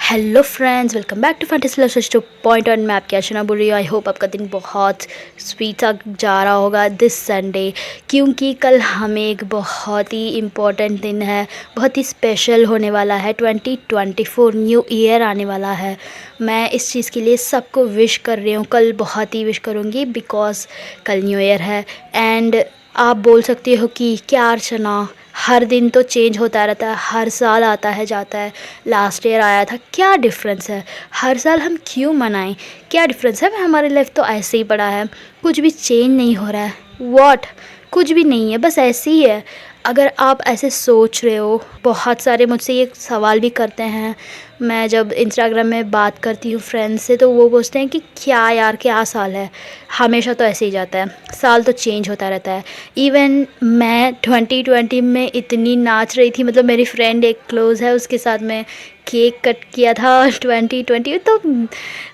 Hello friends, welcome back to fantasy love switch to point on. मैं आपकी अर्चना बोल रही हूँ। आई होप आपका दिन बहुत स्वीट सा जा रहा होगा दिस संडे, क्योंकि कल हमें एक बहुत ही इम्पोर्टेंट दिन है, बहुत ही स्पेशल होने वाला है। 2024 न्यू ईयर आने वाला है। मैं इस चीज़ के लिए सबको विश कर रही हूँ, कल बहुत ही विश करूँगी बिकॉज कल न्यू ईयर है। एंड आप बोल सकते हो कि क्या अर्चना, हर दिन तो चेंज होता रहता है, हर साल आता है जाता है, लास्ट ईयर आया था, क्या डिफरेंस है? हर साल हम क्यों मनाएं? क्या डिफरेंस है? हमारी लाइफ तो ऐसे ही पड़ा है, कुछ भी चेंज नहीं हो रहा है। व्हाट? कुछ भी नहीं है, बस ऐसे ही है। अगर आप ऐसे सोच रहे हो, बहुत सारे मुझसे ये सवाल भी करते हैं। मैं जब इंस्टाग्राम में बात करती हूँ फ्रेंड्स से, तो वो पूछते हैं कि क्या यार, क्या साल है? हमेशा तो ऐसे ही जाता है, साल तो चेंज होता रहता है। इवन मैं 2020 में इतनी नाच रही थी, मतलब मेरी फ्रेंड एक क्लोज़ है, उसके साथ मैं केक कट किया था 2020, तो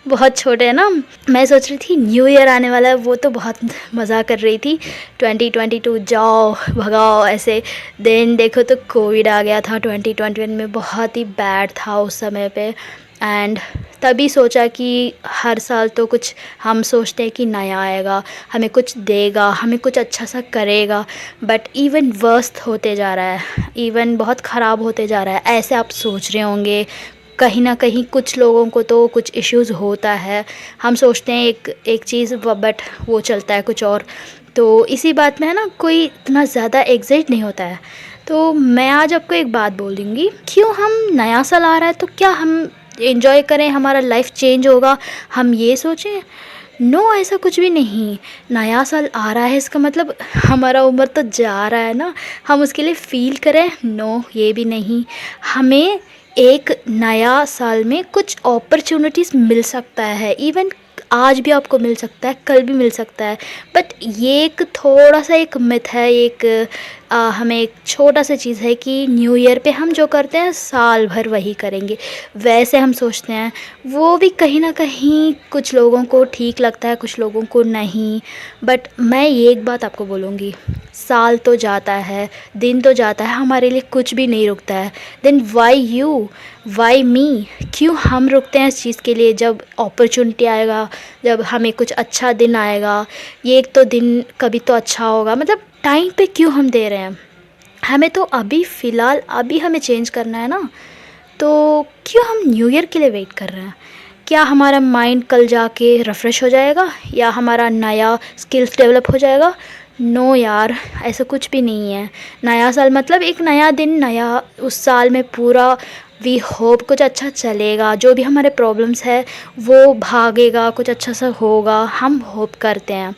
बहुत छोटे हैं ना। मैं सोच रही थी न्यू ईयर आने वाला है, वो तो बहुत मज़ा कर रही थी। 2022 जाओ भगाओ ऐसे। देन देखो तो कोविड आ गया था 2021 में, बहुत ही बैड था उस समय पे। एंड तभी सोचा कि हर साल तो कुछ हम सोचते हैं कि नया आएगा, हमें कुछ देगा, हमें कुछ अच्छा सा करेगा, बट इवन वर्स्ट होते जा रहा है, इवन बहुत ख़राब होते जा रहा है। ऐसे आप सोच रहे होंगे। कहीं ना कहीं कुछ लोगों को तो कुछ इश्यूज़ होता है, हम सोचते हैं एक चीज़, बट वो चलता है कुछ और। तो इसी बात में है ना, कोई इतना ज़्यादा एग्ज़ाइट नहीं होता है। तो मैं आज आपको एक बात बोल दूँगी, क्यों हम नया साल आ रहा है तो क्या हम एंजॉय करें, हमारा लाइफ चेंज होगा, हम ये सोचें? नो, ऐसा कुछ भी नहीं। नया साल आ रहा है इसका मतलब हमारा उम्र तो जा रहा है ना, हम उसके लिए फ़ील करें? नो, ये भी नहीं। हमें एक नया साल में कुछ अपॉर्चुनिटीज़ मिल सकता है, इवन आज भी आपको मिल सकता है, कल भी मिल सकता है। बट ये एक थोड़ा सा एक मिथ है, हमें एक छोटा सा चीज़ है कि न्यू ईयर पे हम जो करते हैं साल भर वही करेंगे, वैसे हम सोचते हैं। वो भी कहीं ना कहीं कुछ लोगों को ठीक लगता है, कुछ लोगों को नहीं। बट मैं ये एक बात आपको बोलूँगी, साल तो जाता है, दिन तो जाता है, हमारे लिए कुछ भी नहीं रुकता है। Then why you, why me? क्यों हम रुकते हैं इस चीज़ के लिए? जब अपॉर्चुनिटी आएगा, जब हमें कुछ अच्छा दिन आएगा, ये एक तो दिन कभी तो अच्छा होगा, मतलब टाइम पे क्यों हम दे रहे हैं? हमें तो अभी फ़िलहाल अभी हमें चेंज करना है ना, तो क्यों हम न्यू ईयर के लिए वेट कर रहे हैं? क्या हमारा माइंड कल जाके रिफ़्रेश हो जाएगा, या हमारा नया स्किल्स डेवलप हो जाएगा? नो यार, ऐसा कुछ भी नहीं है। नया साल मतलब एक नया दिन, नया उस साल में पूरा वी होप कुछ अच्छा चलेगा, जो भी हमारे प्रॉब्लम्स है वो भागेगा, कुछ अच्छा सा होगा, हम होप करते हैं।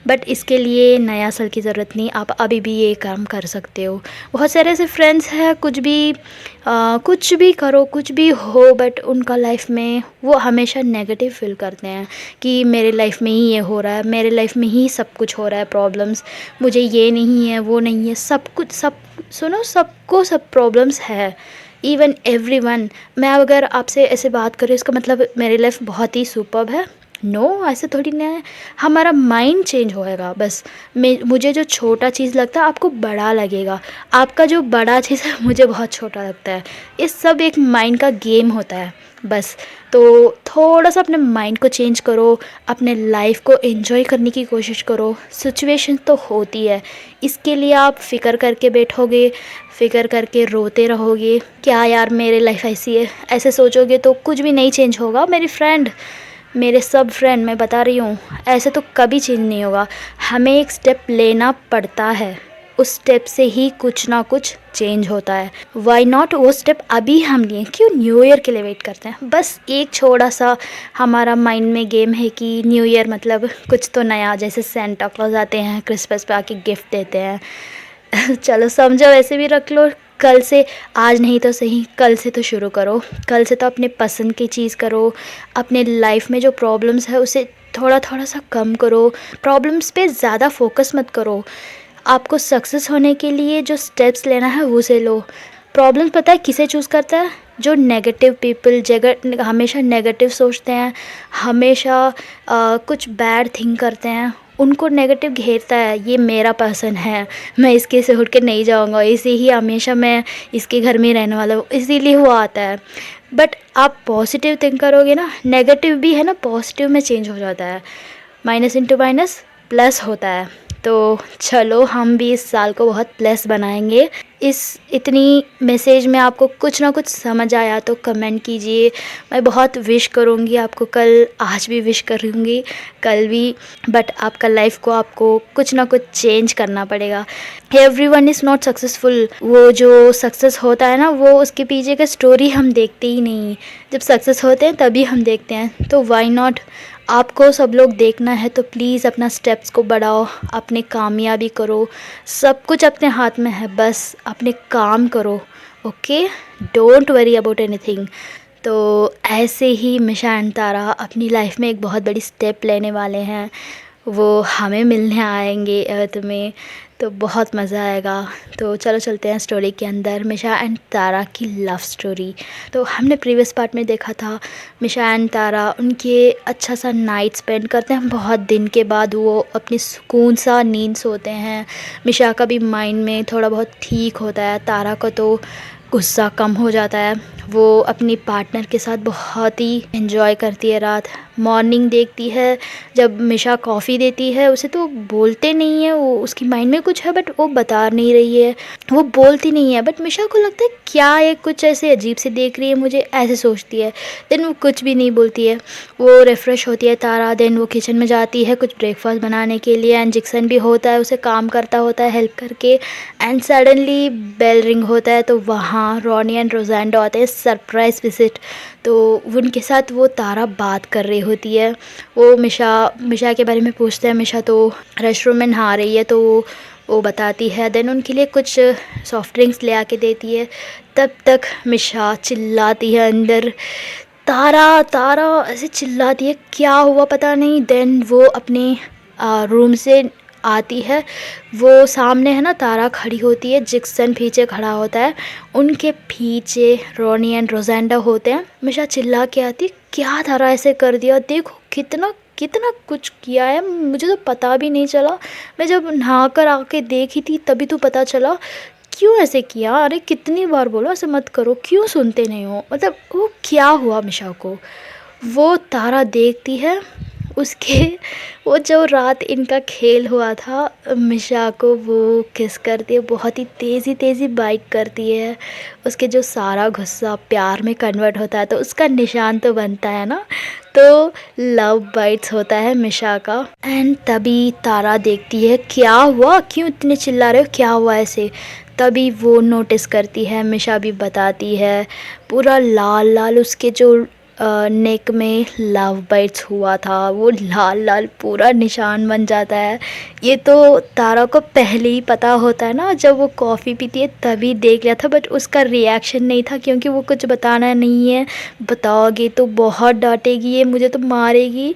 बट इसके लिए नया साल की ज़रूरत नहीं, आप अभी भी ये काम कर सकते हो। बहुत सारे ऐसे फ्रेंड्स हैं, कुछ भी करो, कुछ भी हो, बट उनका लाइफ में वो हमेशा नेगेटिव फील करते हैं कि मेरे लाइफ में ही ये हो रहा है, मेरे लाइफ में ही सब कुछ हो रहा है, प्रॉब्लम्स, मुझे ये नहीं है, वो नहीं है, सब कुछ, सब सुनो, सबको सब प्रॉब्लम्स है, इवन एवरीवन। मैं अगर आपसे ऐसे बात करूँ, इसका मतलब मेरी लाइफ बहुत ही सुपर्ब है? नो, ऐसे थोड़ी ना है। हमारा माइंड चेंज होएगा बस। मुझे जो छोटा चीज़ लगता है आपको बड़ा लगेगा, आपका जो बड़ा चीज़ है मुझे बहुत छोटा लगता है। ये सब एक माइंड का गेम होता है बस। तो थोड़ा सा अपने माइंड को चेंज करो, अपने लाइफ को एंजॉय करने की कोशिश करो। सिचुएशन तो होती है, इसके लिए आप फ़िक्र करके बैठोगे, फ़िक्र करके रोते रहोगे, क्या यार मेरी लाइफ ऐसी है, ऐसे सोचोगे तो कुछ भी नहीं चेंज होगा मेरी फ्रेंड, मेरे सब फ्रेंड, मैं बता रही हूँ, ऐसे तो कभी चेंज नहीं होगा। हमें एक स्टेप लेना पड़ता है, उस स्टेप से ही कुछ ना कुछ चेंज होता है। वाई नॉट वो स्टेप अभी हम लिए, क्यों न्यू ईयर के लिए वेट करते हैं? बस एक छोटा सा हमारा माइंड में गेम है कि न्यू ईयर मतलब कुछ तो नया, जैसे सेंटा क्लॉज आते हैं, क्रिसमस पे आके गिफ्ट देते हैं। चलो समझो, वैसे भी रख लो। कल से, आज नहीं तो सही, कल से तो शुरू करो। कल से तो अपने पसंद की चीज़ करो, अपने लाइफ में जो प्रॉब्लम्स है उसे थोड़ा थोड़ा सा कम करो, प्रॉब्लम्स पे ज़्यादा फोकस मत करो। आपको सक्सेस होने के लिए जो स्टेप्स लेना है वो से लो। प्रॉब्लम्स पता है किसे चूज़ करता है? जो नेगेटिव पीपल, जगह हमेशा नेगेटिव सोचते हैं, हमेशा कुछ बैड थिंक करते हैं, उनको नेगेटिव घेरता है। ये मेरा पर्सन है, मैं इसके से उठ के नहीं जाऊंगा, इसी ही हमेशा मैं इसके घर में रहने वाला हूँ, इसीलिए वो आता है। बट आप पॉजिटिव थिंक करोगे ना, नेगेटिव भी है ना पॉजिटिव में चेंज हो जाता है, माइनस इंटू माइनस प्लस होता है। तो चलो हम भी इस साल को बहुत प्लस बनाएंगे। इस इतनी मैसेज में आपको कुछ ना कुछ समझ आया तो कमेंट कीजिए। मैं बहुत विश करूँगी आपको, कल आज भी विश करूँगी, कल भी। बट आपका लाइफ को आपको कुछ ना कुछ चेंज करना पड़ेगा। Everyone is not successful. वो जो सक्सेस होता है ना, वो उसके पीछे का स्टोरी हम देखते ही नहीं। जब सक्सेस होते हैं तभी हम देखते हैं। तो वाई नॉट, आपको सब लोग देखना है तो प्लीज़ अपना स्टेप्स को बढ़ाओ, अपने कामयाबी करो। सब कुछ अपने हाथ में है, बस अपने काम करो। Okay, don't worry about anything. तो ऐसे ही मिशा एंड तारा अपनी लाइफ में एक बहुत बड़ी स्टेप लेने वाले हैं। वो हमें मिलने आएंगे अर्थ में, तो बहुत मज़ा आएगा। तो चलो चलते हैं स्टोरी के अंदर, मिशा एंड तारा की लव स्टोरी। तो हमने प्रीवियस पार्ट में देखा था मिशा एंड तारा उनके अच्छा सा नाइट स्पेंड करते हैं बहुत दिन के बाद। वो अपनी सुकून सा नींद सोते हैं। मिशा का भी माइंड में थोड़ा बहुत ठीक होता है, तारा का तो गुस्सा कम हो जाता है। वो अपनी पार्टनर के साथ बहुत ही एंजॉय करती है रात। मॉर्निंग देखती है जब मिशा कॉफ़ी देती है उसे, तो बोलते नहीं है, वो उसकी माइंड में कुछ है बट वो बता नहीं रही है, वो बोलती नहीं है। बट मिशा को लगता है क्या ये कुछ ऐसे अजीब से देख रही है मुझे, ऐसे सोचती है। देन वो कुछ भी नहीं बोलती है। वो रिफ़्रेश होती है तारा। देन वो किचन में जाती है कुछ ब्रेकफास्ट बनाने के लिए। एंड जिक्सन भी होता है, उसे काम करता होता है हेल्प करके। एंड सडनली बेल रिंग होता है, तो वहाँ रॉनी एंड रोज़ेंडा आते हैं, सरप्राइज़ विजिट। तो उनके साथ वो तारा बात कर रही होती है। वो मिशा के बारे में पूछते हैं। मिशा तो रेस्टरूम में नहा रही है, तो वो बताती है। देन उनके लिए कुछ सॉफ्ट ड्रिंक्स ले आके देती है। तब तक मिशा चिल्लाती है अंदर, तारा तारा ऐसे चिल्लाती है, क्या हुआ पता नहीं। देन वो अपने रूम से आती है। वो सामने है ना तारा खड़ी होती है, जिक्सन पीछे खड़ा होता है, उनके पीछे रॉनी एंड रोज़ेंडा होते हैं। मिशा चिल्ला के आती, क्या तारा ऐसे कर दिया, देखो कितना कितना कुछ किया है, मुझे तो पता भी नहीं चला। मैं जब नहा कर आके देखी थी तभी तो पता चला, क्यों ऐसे किया, अरे कितनी बार बोलो ऐसे मत करो, क्यों सुनते नहीं हो। मतलब वो क्या हुआ मिशा को। वो तारा देखती है उसके, वो जो रात इनका खेल हुआ था, मिशा को वो किस करती है, बहुत ही तेज़ी बाइट करती है। उसके जो सारा गुस्सा प्यार में कन्वर्ट होता है, तो उसका निशान तो बनता है ना, तो लव बाइट्स होता है मिशा का। एंड तभी तारा देखती है, क्या हुआ, क्यों इतने चिल्ला रहे हो, क्या हुआ ऐसे। तभी वो नोटिस करती है, मिशा भी बताती है, पूरा लाल लाल उसके जो नेक में लव बाइट्स हुआ था, वो लाल लाल पूरा निशान बन जाता है। ये तो तारा को पहले ही पता होता है ना, जब वो कॉफ़ी पीती है तभी देख लिया था। बट उसका रिएक्शन नहीं था, क्योंकि वो कुछ बताना नहीं है, बताओगे तो बहुत डांटेगी, ये मुझे तो मारेगी,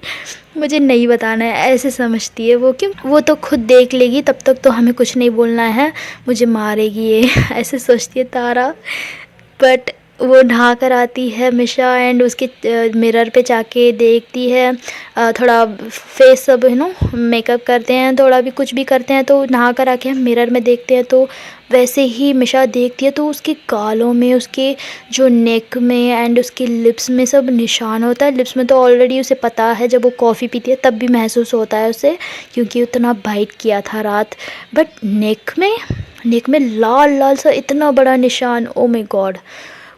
मुझे नहीं बताना है, ऐसे समझती है वो। क्यों, वो तो खुद देख लेगी, तब तक तो हमें कुछ नहीं बोलना है, मुझे मारेगी ये ऐसे सोचती है तारा। बट वो नहा कर आती है मिशा, एंड उसके मिरर पे जाके देखती है। थोड़ा फेस सब है ना मेकअप करते हैं, थोड़ा भी कुछ भी करते हैं, तो नहा कर आके हम मिरर में देखते हैं, तो वैसे ही मिशा देखती है, तो उसके गालों में, उसके जो नेक में एंड उसके लिप्स में सब निशान होता है। लिप्स में तो ऑलरेडी उसे पता है, जब वो कॉफ़ी पीती है तब भी महसूस होता है उसे, क्योंकि उतना बाइट किया था रात। बट नेक में लाल लाल सा इतना बड़ा निशान, ओ माय गॉड।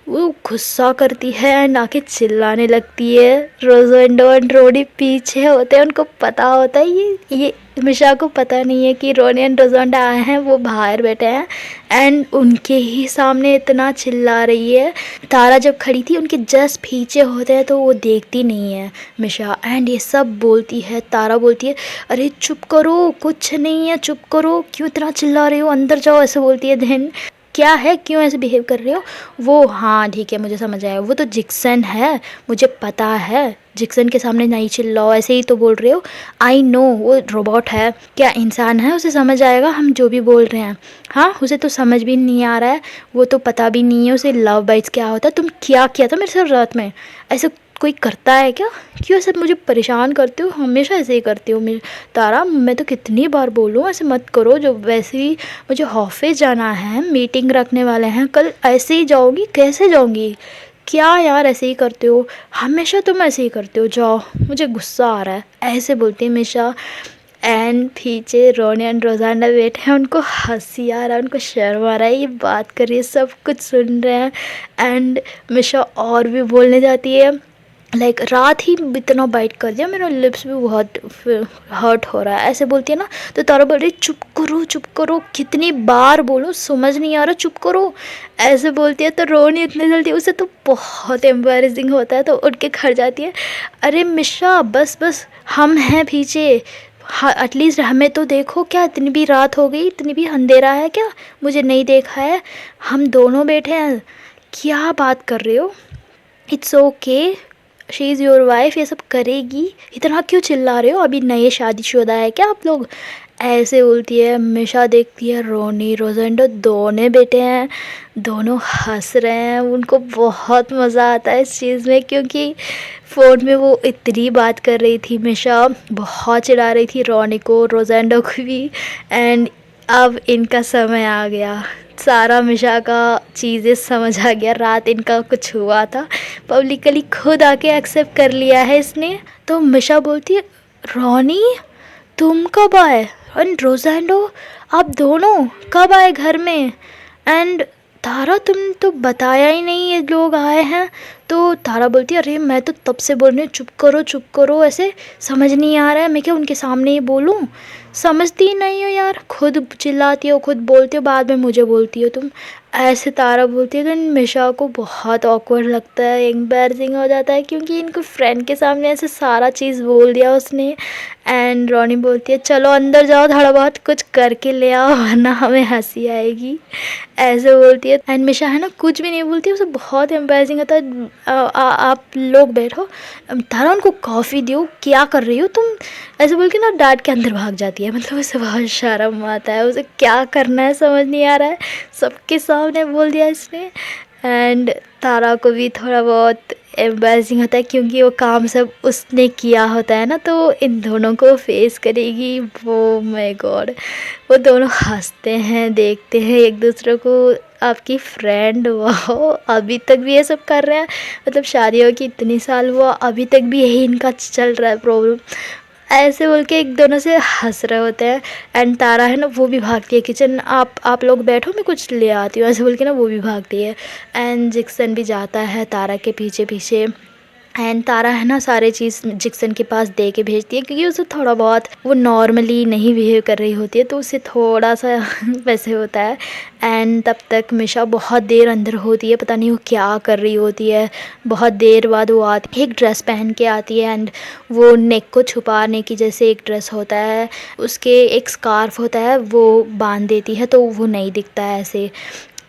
वो गुस्सा करती है एंड आके चिल्लाने लगती है। रोज़ेंडा एंड रोनी पीछे होते हैं, उनको पता होता है, ये मिशा को पता नहीं है कि रोनी एंड रोज़ेंडा आए हैं, वो बाहर बैठे हैं एंड उनके ही सामने इतना चिल्ला रही है। तारा जब खड़ी थी उनके जस्ट पीछे होते हैं, तो वो देखती नहीं है मिशा, एंड ये सब बोलती है। तारा बोलती है, अरे चुप करो, कुछ नहीं है, चुप करो, क्यों इतना चिल्ला रही हो, अंदर जाओ, ऐसे बोलती है। देन क्या है, क्यों ऐसे बिहेव कर रहे हो। वो हाँ ठीक है, मुझे समझ आया, वो तो जिक्सन है, मुझे पता है, जिक्सन के सामने नहीं चिल्लाओ, ऐसे ही तो बोल रहे हो। आई नो, वो रोबोट है, क्या इंसान है, उसे समझ आएगा हम जो भी बोल रहे हैं। हाँ, उसे तो समझ भी नहीं आ रहा है, वो तो पता भी नहीं है उसे लव बाइट्स क्या होता है। तुम क्या किया था मेरे साथ रात में, ऐसे कोई करता है क्या, क्यों सब मुझे परेशान करते हो, हमेशा ऐसे ही करते हो। मेरे तारा, मैं तो कितनी बार बोलूँ ऐसे मत करो, जो वैसे ही मुझे ऑफिस जाना है, मीटिंग रखने वाले हैं कल, ऐसे ही जाओगी, कैसे जाऊँगी। क्या यार ऐसे ही करते हो, हमेशा तुम ऐसे ही करते हो, जाओ मुझे गुस्सा आ रहा है, ऐसे बोलती है मिशा। एंड पीछे रोनी एंड रोजाना बैठे हैं, उनको हंसी आ रहा है, उनको शर्म आ रहा है, ये बात कर रही है, सब कुछ सुन रहे हैं। एंड मिशा और भी बोलने जाती है, लाइक रात ही इतना बाइट कर दिया, मेरा लिप्स भी बहुत हर्ट हो रहा है, ऐसे बोलती है ना। तो तारा बोल रही चुप करो, कितनी बार बोलो, समझ नहीं आ रहा, चुप करो, ऐसे बोलती है। तो रोनी इतनी जल्दी, उसे तो बहुत एम्बैरेसिंग होता है, तो उठ के खड़ जाती है। अरे मिशा बस बस, हम हैं पीछे, हाँ एटलीस्ट हमें तो देखो, क्या इतनी भी रात हो गई, इतनी भी अंधेरा है क्या, मुझे नहीं देखा है, हम दोनों बैठे हैं, क्या बात कर रहे हो, it's okay, she is your wife, ये सब करेगी, इतना क्यों चिल्ला रहे हो, अभी नए शादीशुदा है क्या आप लोग, ऐसे बोलती है। मिशा देखती है रोनी रोजेंडो दोनों बेटे हैं, दोनों हंस रहे हैं, उनको बहुत मज़ा आता है इस चीज़ में, क्योंकि फ़ोन में वो इतनी बात कर रही थी, मिशा बहुत चिढ़ा रही थी रोनी को, रोजेंडो को भी। एंड अब इनका समय आ गया, सारा मिशा का चीज़ें समझ आ गया, रात इनका कुछ हुआ था, पब्लिकली खुद आके एक्सेप्ट कर लिया है इसने। तो मिशा बोलती है रोनी तुम कब आए, एंड रोजेंडो आप दोनों कब आए घर में, एंड तारा तुम तो बताया ही नहीं ये लोग आए हैं। तो तारा बोलती है अरे मैं तो तब से बोल रही हूँ चुप करो, ऐसे समझ नहीं आ रहा है, मैं क्या उनके सामने ही बोलूँ, समझती ही नहीं हो यार, खुद चिल्लाती हो, खुद बोलती हो, बाद में मुझे बोलती हो तुम, ऐसे तारा बोलती है। तो मिशा को बहुत ऑकवर्ड लगता है, एम्बैरसिंग हो जाता है, क्योंकि इनको फ्रेंड के सामने ऐसे सारा चीज़ बोल दिया उसने। एंड रोनी बोलती है चलो अंदर जाओ, थोड़ा बहुत कुछ करके ले आओ, वरना हमें हंसी आएगी, ऐसे बोलती है। एंड मिशा है ना कुछ भी नहीं बोलती, उसे बहुत एम्बैरसिंग होता है। आप लोग बैठो, तारा उनको कॉफ़ी दो, क्या कर रही हो तुम, ऐसे बोल के ना डांट के अंदर भाग जाती है, मतलब उसे बहुत शर्म आता है, उसे क्या करना है समझ नहीं आ रहा है, सबके सामने बोल दिया इसने। एंड तारा को भी थोड़ा बहुत एम्बैरसिंग होता है, क्योंकि वो काम सब उसने किया होता है ना, तो इन दोनों को फेस करेगी वो, माय गॉड। वो दोनों हंसते हैं, देखते हैं एक दूसरे को, आपकी फ्रेंड वाह, अभी तक भी ये सब कर रहे हैं, मतलब शादी हो कि इतनी साल हुआ, अभी तक भी यही इनका चल रहा है प्रॉब्लम, ऐसे बोल के एक दोनों से हंस रहे होते हैं। एंड तारा है ना वो भी भागती है किचन, आप लोग बैठो मैं कुछ ले आती हूँ, ऐसे बोल के ना वो भी भागती है। एंड जिक्सन भी जाता है तारा के पीछे पीछे। एंड तारा है ना सारे चीज़ जिक्सन के पास दे के भेजती है, क्योंकि उसे थोड़ा बहुत वो नॉर्मली नहीं बिहेव कर रही होती है, तो उसे थोड़ा सा वैसे होता है। एंड तब तक मिशा बहुत देर अंदर होती है, पता नहीं वो क्या कर रही होती है, बहुत देर बाद वो आती है, एक ड्रेस पहन के आती है, एंड वो नेक को छुपाने की जैसे एक ड्रेस होता है, उसके एक स्कार्फ होता है, वो बांध देती है, तो वो नहीं दिखता है ऐसे।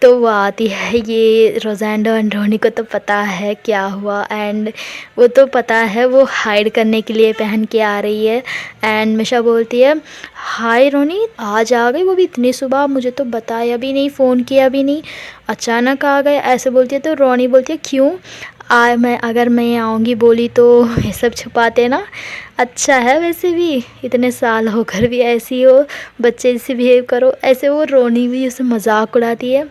तो वो आती है, ये रोजेंडो एंड रोनी को तो पता है क्या हुआ, एंड वो तो पता है वो हाइड करने के लिए पहन के आ रही है। एंड मिशा बोलती है हाय रोनी आज आ गई, वो भी इतनी सुबह, मुझे तो बताया भी नहीं, फ़ोन किया भी नहीं, अचानक आ गए, ऐसे बोलती है। तो रोनी बोलती है क्यों, अगर मैं आऊँगी बोली तो ये सब छुपाते ना, अच्छा है वैसे भी इतने साल होकर भी ऐसी हो, बच्चे जैसे बिहेव करो, ऐसे वो रोनी भी उसे मजाक उड़ाती है।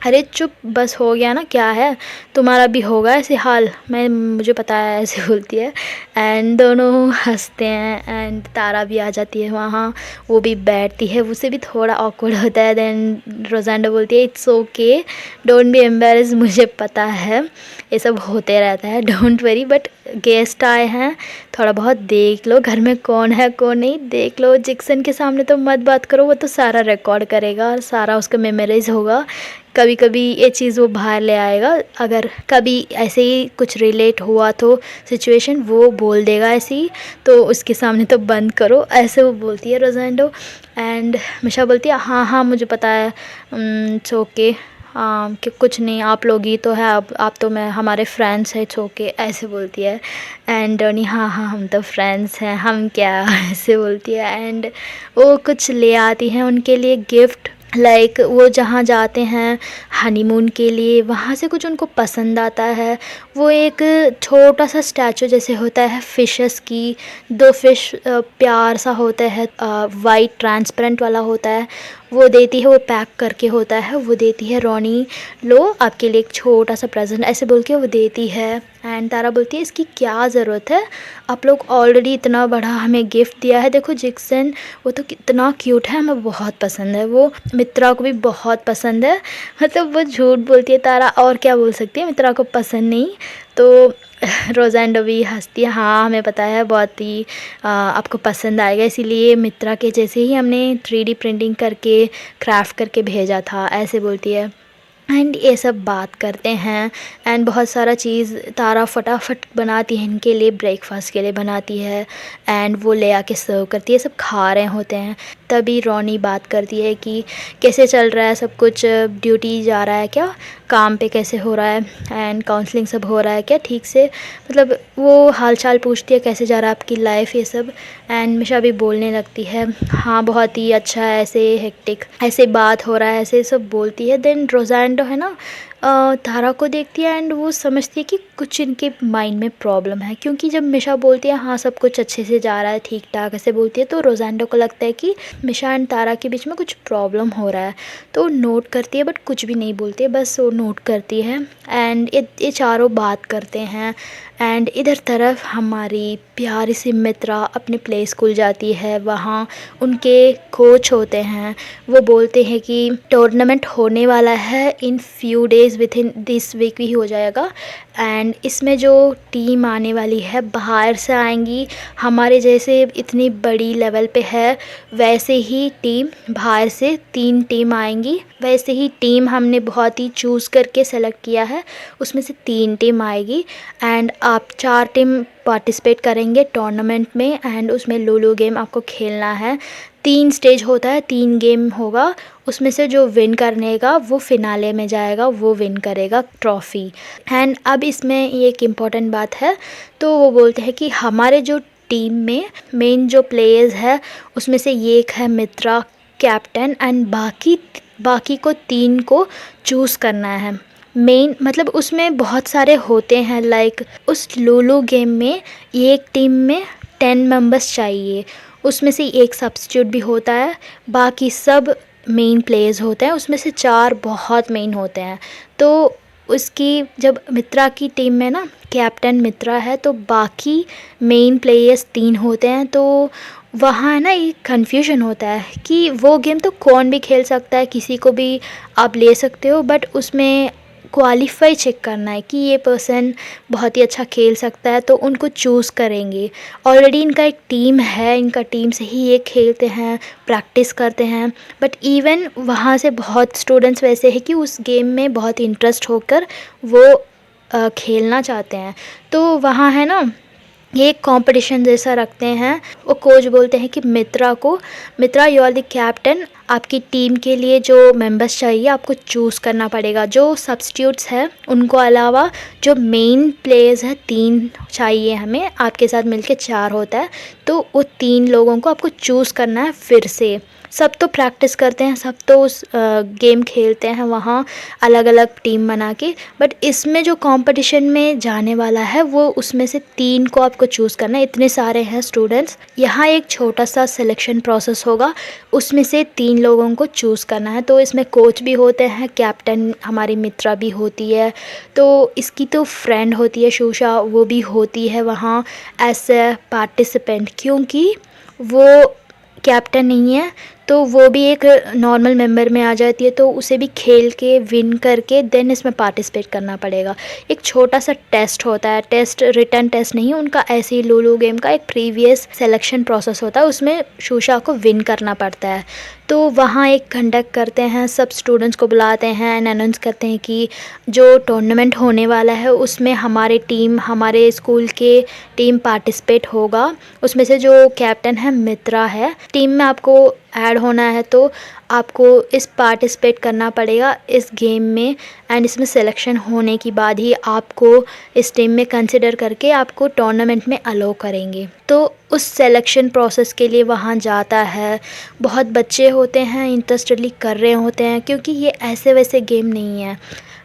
अरे चुप बस, हो गया ना, क्या है, तुम्हारा भी होगा ऐसे हाल, मुझे पता है, ऐसे बोलती है। एंड दोनों हंसते हैं, एंड तारा भी आ जाती है वहाँ, वो भी बैठती है, उसे भी थोड़ा ऑकवर्ड होता है। देन रोजेंडो बोलती है it's okay, don't be embarrass, मुझे पता है ये सब होते रहता है, डोंट वरी, बट गेस्ट आए हैं, थोड़ा बहुत देख लो घर में कौन है कौन नहीं, देख लो, जिक्सन के सामने तो मत बात करो, वो तो सारा रिकॉर्ड करेगा और सारा उसका मेमोराइज होगा, कभी कभी ये चीज़ वो बाहर ले आएगा, अगर कभी ऐसे ही कुछ रिलेट हुआ तो सिचुएशन वो बोल देगा ऐसे ही, तो उसके सामने तो बंद करो, ऐसे वो बोलती है रोजेंडो। एंड मिशा बोलती है हाँ मुझे पता है, इट्स ओके, कि कुछ नहीं, आप लोग ही तो है, आप तो मैं हमारे फ्रेंड्स हैं, इट्स ओके, ऐसे बोलती है। एंड डोनी हाँ हम तो फ्रेंड्स हैं, हम क्या, ऐसे बोलती है। एंड वो कुछ ले आती हैं उनके लिए गिफ्ट, लाइक वो जहाँ जाते हैं हनीमून के लिए, वहाँ से कुछ उनको पसंद आता है, वो एक छोटा सा स्टैचू जैसे होता है फिशेस की, 2 फिश प्यार सा होता है, वाइट ट्रांसपेरेंट वाला होता है, वो देती है, वो पैक करके होता है, वो देती है, रोनी लो आपके लिए एक छोटा सा प्रेजेंट, ऐसे बोल के वो देती है। एंड तारा बोलती है इसकी क्या ज़रूरत है, आप लोग ऑलरेडी इतना बड़ा हमें गिफ्ट दिया है, देखो जिक्सन वो तो कितना क्यूट है, हमें बहुत पसंद है, वो मित्रा को भी बहुत पसंद है। मतलब वो झूठ बोलती है तारा, और क्या बोल सकती है, मित्रा को पसंद नहीं। तो रोज़ेंडो भी हंसती है, हाँ हमें पता है बहुत ही आपको पसंद आएगा, इसीलिए मित्रा के जैसे ही हमने 3D प्रिंटिंग करके क्राफ्ट करके भेजा था, ऐसे बोलती है। एंड ये सब बात करते हैं एंड बहुत सारा चीज़ तारा फटाफट बनाती है, इनके लिए ब्रेकफास्ट के लिए बनाती है एंड वो ले आके सर्व करती है, सब खा रहे होते हैं। तभी रोनी बात करती है कि कैसे चल रहा है सब कुछ, ड्यूटी जा रहा है क्या, काम पे कैसे हो रहा है, एंड काउंसलिंग सब हो रहा है क्या ठीक से, मतलब वो हाल चाल पूछती है कैसे जा रहा है आपकी लाइफ ये सब। एंड मिशा भी बोलने लगती है हाँ बहुत ही अच्छा है, ऐसे हेक्टिक ऐसे बात हो रहा है, ऐसे सब बोलती है। देन रोज़ेंडो है ना तारा को देखती है एंड वो समझती है कि कुछ इनके माइंड में प्रॉब्लम है, क्योंकि जब मिशा बोलती है हाँ सब कुछ अच्छे से जा रहा है ठीक ठाक ऐसे बोलती है, तो रोज़ेंडो को लगता है कि मिशा एंड तारा के बीच में कुछ प्रॉब्लम हो रहा है। तो वो नोट करती है बट कुछ भी नहीं बोलती है, बस वो नोट करती है। एंड ये चारों बात करते हैं एंड इधर तरफ हमारी प्यारी सी मित्रा अपने प्ले स्कूल जाती है, वहाँ उनके कोच होते हैं, वो बोलते हैं कि टूर्नामेंट होने वाला है in few days, within this week ही हो जाएगा। एंड इसमें जो टीम आने वाली है बाहर से आएंगी, हमारे जैसे इतनी बड़ी लेवल पे है वैसे ही टीम बाहर से 3 टीम आएंगी, वैसे ही टीम हमने बहुत ही चूज़ करके सेलेक्ट किया है, उसमें से 3 टीम आएगी एंड आप 4 टीम पार्टिसिपेट करेंगे टूर्नामेंट में एंड उसमें लूडो गेम आपको खेलना है। 3 स्टेज होता है, 3 गेम होगा, उसमें से जो विन करने का वो फिनाले में जाएगा, वो विन करेगा ट्रॉफ़ी। एंड अब इसमें ये एक इम्पॉर्टेंट बात है, तो वो बोलते हैं कि हमारे जो टीम में मेन जो प्लेयर्स है उसमें से ये एक है मित्रा कैप्टन एंड बाकी को 3 को चूज़ करना है। मेन मतलब उसमें बहुत सारे होते हैं, लाइक उस लूडो गेम में एक टीम में 10 मेंबर्स चाहिए, उसमें से एक सब्स्टिट्यूट भी होता है, बाकी सब मेन प्लेयर्स होते हैं, उसमें से 4 बहुत मेन होते हैं। तो उसकी जब मित्रा की टीम में ना कैप्टन मित्रा है तो बाकी मेन प्लेयर्स 3 होते हैं, तो वहाँ है ना एक कन्फ्यूजन होता है कि वो गेम तो कौन भी खेल सकता है, किसी को भी आप ले सकते हो, बट उसमें क्वालिफाई चेक करना है कि ये पर्सन बहुत ही अच्छा खेल सकता है, तो उनको चूज़ करेंगे। ऑलरेडी इनका एक टीम है, इनका टीम से ही ये खेलते हैं, प्रैक्टिस करते हैं, बट इवन वहाँ से बहुत स्टूडेंट्स वैसे हैं कि उस गेम में बहुत इंटरेस्ट होकर वो खेलना चाहते हैं, तो वहाँ है ना ये एक कंपटीशन जैसा रखते हैं। वो कोच बोलते हैं कि मित्रा यू आर द कैप्टन, आपकी टीम के लिए जो मेंबर्स चाहिए आपको चूज़ करना पड़ेगा, जो सब्स्टिट्यूट्स है उनको अलावा जो मेन प्लेयर्स है 3 चाहिए हमें, आपके साथ मिलके 4 होता है, तो वो 3 लोगों को आपको चूज़ करना है फिर से। सब तो प्रैक्टिस करते हैं, सब तो उस गेम खेलते हैं वहाँ अलग अलग टीम बना के, बट इसमें जो कंपटीशन में जाने वाला है वो उसमें से 3 को आपको चूज़ करना है। इतने सारे हैं स्टूडेंट्स, यहाँ एक छोटा सा सिलेक्शन प्रोसेस होगा, उसमें से 3 लोगों को चूज़ करना है। तो इसमें कोच भी होते हैं, कैप्टन हमारी मित्रा भी होती है, तो इसकी तो फ्रेंड होती है शूशा, वो भी होती है वहाँ एज ए पार्टिसिपेंट, क्योंकि वो कैप्टन नहीं है तो वो भी एक नॉर्मल मेंबर में आ जाती है, तो उसे भी खेल के विन करके देन इसमें पार्टिसिपेट करना पड़ेगा। एक छोटा सा टेस्ट होता है, टेस्ट रिटर्न टेस्ट नहीं, उनका ऐसे ही लूडो गेम का एक प्रीवियस सिलेक्शन प्रोसेस होता है, उसमें शूशा को विन करना पड़ता है। तो वहाँ एक कंडक्ट करते हैं, सब स्टूडेंट्स को बुलाते हैं एंड अनाउंस करते हैं कि जो टूर्नामेंट होने वाला है उसमें हमारे स्कूल के टीम पार्टिसिपेट होगा, उसमें से जो कैप्टन है मित्रा है, टीम में आपको ऐड होना है तो आपको इस पार्टिसिपेट करना पड़ेगा इस गेम में, एंड इसमें सिलेक्शन होने के बाद ही आपको इस टीम में कंसिडर करके आपको टूर्नामेंट में अलाउ करेंगे। तो उस सिलेक्शन प्रोसेस के लिए वहाँ जाता है, बहुत बच्चे होते हैं इंटरेस्टेडली कर रहे होते हैं, क्योंकि ये ऐसे वैसे गेम नहीं है,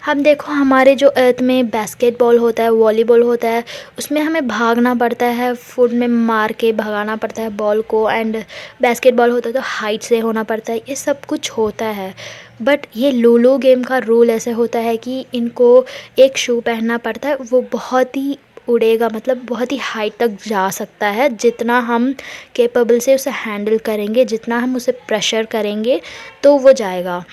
हम देखो हमारे जो अर्थ में बास्केटबॉल होता है, वॉलीबॉल होता है, उसमें हमें भागना पड़ता है, फुट में मार के भगाना पड़ता है बॉल को। एंड बास्केटबॉल होता है तो हाइट से होना पड़ता है, ये सब कुछ होता है। बट ये लूलो गेम का रूल ऐसे होता है कि इनको एक शू पहनना पड़ता है, वो बहुत ही उड़ेगा, मतलब बहुत ही हाइट तक जा सकता है। जितना हम कैपेबल से उसे हैंडल करेंगे, जितना हम उसे प्रेशर करेंगे तो वो जाएगा।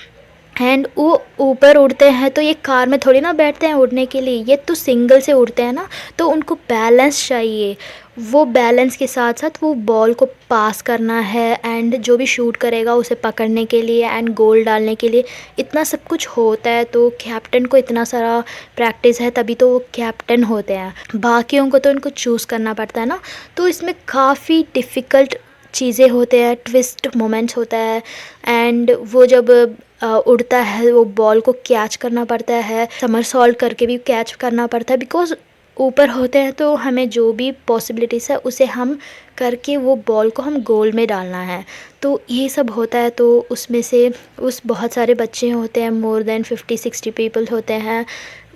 एंड वो ऊपर उड़ते हैं तो ये कार में थोड़ी ना बैठते हैं उड़ने के लिए, ये तो सिंगल से उड़ते हैं ना, तो उनको बैलेंस चाहिए। वो बैलेंस के साथ साथ वो बॉल को पास करना है एंड जो भी शूट करेगा उसे पकड़ने के लिए एंड गोल डालने के लिए, इतना सब कुछ होता है। तो कैप्टन को इतना सारा प्रैक्टिस है, तभी तो वो कैप्टन होते हैं। बाकियों को तो उनको चूज़ करना पड़ता है ना। तो इसमें काफ़ी डिफ़िकल्ट चीज़ें होते हैं, ट्विस्ट मोमेंट्स होता है। एंड वो जब उड़ता है, वो बॉल को कैच करना पड़ता है, समरसॉल्ट करके भी कैच करना पड़ता है, बिकॉज ऊपर होते हैं तो हमें जो भी पॉसिबिलिटीज़ है उसे हम करके वो बॉल को हम गोल में डालना है। तो ये सब होता है। तो उसमें से उस बहुत सारे बच्चे होते हैं, मोर देन 50-60 पीपल होते हैं।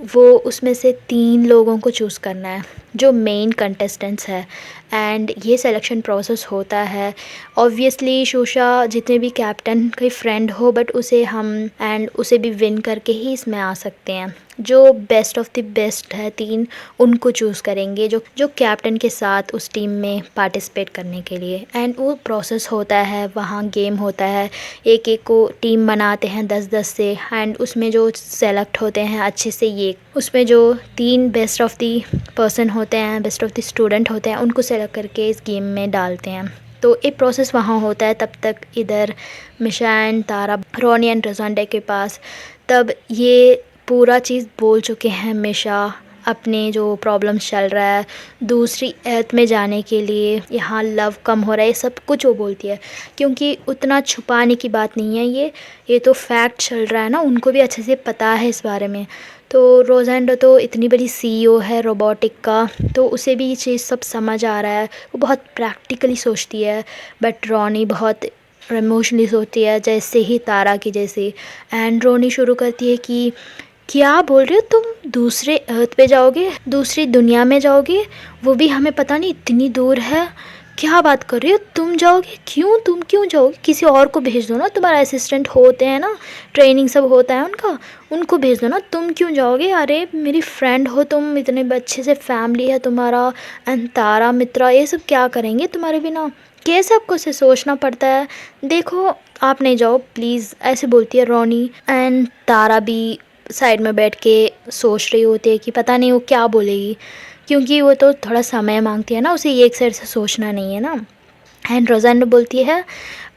वो उसमें से 3 लोगों को चूज़ करना है जो मेन कंटेस्टेंट्स है। एंड ये सिलेक्शन प्रोसेस होता है। ऑब्वियसली शोशा जितने भी कैप्टन की फ्रेंड हो, बट उसे हम एंड उसे भी विन करके ही इसमें आ सकते हैं। जो बेस्ट ऑफ द बेस्ट है 3, उनको चूज़ करेंगे जो कैप्टन के साथ उस टीम में पार्टिसिपेट करने के लिए। एंड वो प्रोसेस होता है, वहाँ गेम होता है, एक एक को टीम बनाते हैं 10-10 से। एंड उसमें जो सेलेक्ट होते हैं अच्छे से, ये उसमें जो 3 बेस्ट ऑफ द पर्सन होते हैं, बेस्ट ऑफ द स्टूडेंट होते हैं, उनको सेलेक्ट करके इस गेम में डालते हैं। तो एक प्रोसेस वहाँ होता है। तब तक इधर मिशा एंड तारा, रोनी एंड रोज़ांडा के पास तब ये पूरा चीज़ बोल चुके हैं। मिशा अपने जो प्रॉब्लम्स चल रहा है, दूसरी अर्थ में जाने के लिए, यहाँ लव कम हो रहा है, सब कुछ वो बोलती है, क्योंकि उतना छुपाने की बात नहीं है। ये तो फैक्ट चल रहा है ना, उनको भी अच्छे से पता है इस बारे में। तो रोज़ांडा तो इतनी बड़ी सीईओ है रोबोटिक का, तो उसे भी ये चीज़ सब समझ आ रहा है, वो बहुत प्रैक्टिकली सोचती है। बट रोनी बहुत इमोशनली सोचती है, जैसे ही तारा की जैसे। एंड रोनी शुरू करती है कि क्या बोल रहे हो तुम, दूसरे अर्थ पे जाओगे, दूसरी दुनिया में जाओगे, वो भी हमें पता नहीं इतनी दूर है, क्या बात कर रही हो, तुम जाओगे? क्यों, तुम क्यों जाओगे? किसी और को भेज दो ना, तुम्हारा असिस्टेंट होते हैं ना, ट्रेनिंग सब होता है उनका, उनको भेज दो ना, तुम क्यों जाओगे? अरे मेरी फ्रेंड हो तुम, इतने अच्छे से फैमिली है तुम्हारा, एंड तारा मित्रा, ये सब क्या करेंगे तुम्हारे बिना? कैसे आपको उसे सोचना पड़ता है? देखो आप नहीं जाओ प्लीज़, ऐसे बोलती है रोनी। एंड तारा भी साइड में बैठ के सोच रही होती है कि पता नहीं वो क्या बोलेगी, क्योंकि वो तो थोड़ा समय मांगती है ना, उसे एक साइड से सोचना नहीं है ना। एंड रोज़ाना बोलती है,